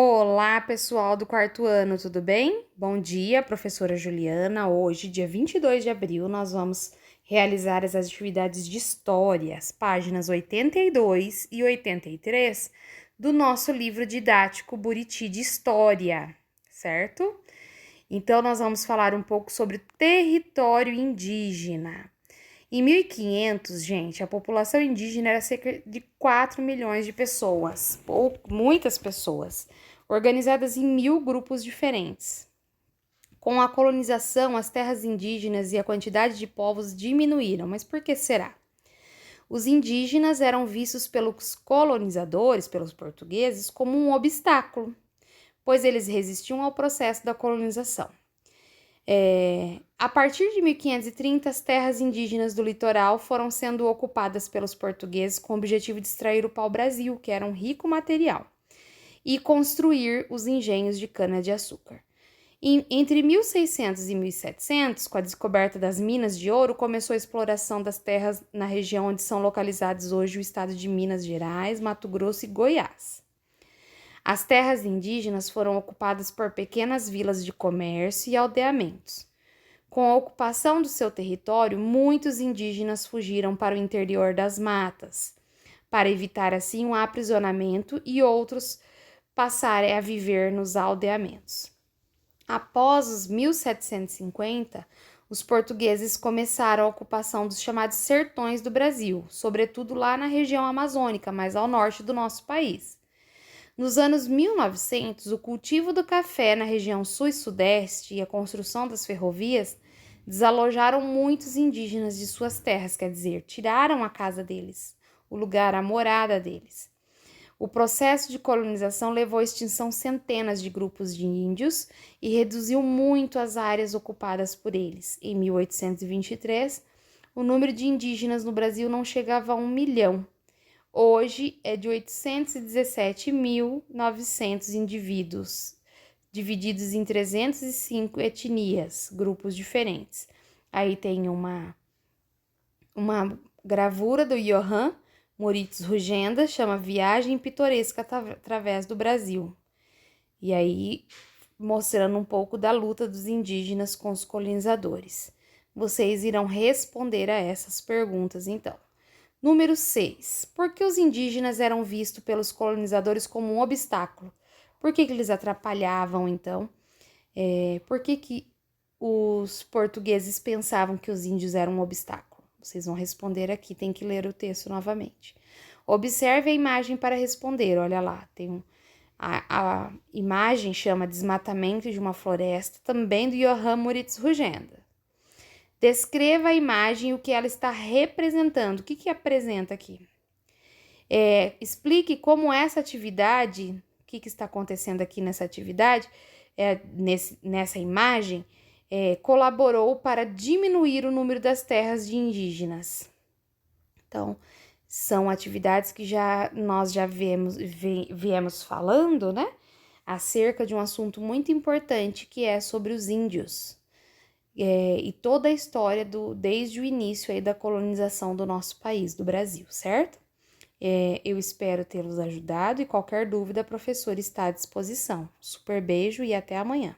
Olá, pessoal do quarto ano, tudo bem? Bom dia, professora Juliana. Hoje, dia 22 de abril, nós vamos realizar as atividades de história, as páginas 82 e 83 do nosso livro didático Buriti de História, certo? Então, nós vamos falar um pouco sobre território indígena. Em 1500, gente, a população indígena era cerca de 4 milhões de pessoas, ou muitas pessoas, organizadas em 1000 grupos diferentes. Com a colonização, as terras indígenas e a quantidade de povos diminuíram, mas por que será? Os indígenas eram vistos pelos colonizadores, pelos portugueses, como um obstáculo, pois eles resistiam ao processo da colonização. A partir de 1530, as terras indígenas do litoral foram sendo ocupadas pelos portugueses com o objetivo de extrair o pau-brasil, que era um rico material, e construir os engenhos de cana-de-açúcar. Entre 1600 e 1700, com a descoberta das minas de ouro, começou a exploração das terras na região onde são localizados hoje o estado de Minas Gerais, Mato Grosso e Goiás. As terras indígenas foram ocupadas por pequenas vilas de comércio e aldeamentos. Com a ocupação do seu território, muitos indígenas fugiram para o interior das matas, para evitar assim um aprisionamento, e outros passarem a viver nos aldeamentos. Após os 1750, os portugueses começaram a ocupação dos chamados sertões do Brasil, sobretudo lá na região amazônica, mais ao norte do nosso país. Nos anos 1900, o cultivo do café na região sul e sudeste e a construção das ferrovias desalojaram muitos indígenas de suas terras, quer dizer, tiraram a casa deles, o lugar, a morada deles. O processo de colonização levou à extinção centenas de grupos de índios e reduziu muito as áreas ocupadas por eles. Em 1823, o número de indígenas no Brasil não chegava a 1 milhão. Hoje é de 817.900 indivíduos, divididos em 305 etnias, grupos diferentes. Aí tem uma gravura do Johann Moritz Rugenda, chama Viagem Pitoresca através do Brasil. E aí, mostrando um pouco da luta dos indígenas com os colonizadores. Vocês irão responder a essas perguntas, então. Número 6. Por que os indígenas eram vistos pelos colonizadores como um obstáculo? Por que eles atrapalhavam, então? Por que os portugueses pensavam que os índios eram um obstáculo? Vocês vão responder aqui, tem que ler o texto novamente. Observe a imagem para responder, olha lá, tem a imagem chama Desmatamento de uma Floresta, também do Johann Moritz Rugenda. Descreva a imagem e o que ela está representando. O que apresenta aqui? Explique como essa atividade, o que está acontecendo aqui nessa atividade, nessa imagem, colaborou para diminuir o número das terras de indígenas. Então, são atividades que nós já viemos falando, né? Acerca de um assunto muito importante que é sobre os índios. E toda a história desde o início aí da colonização do nosso país, do Brasil, certo? Eu espero tê-los ajudado e qualquer dúvida, a professora está à disposição. Super beijo e até amanhã.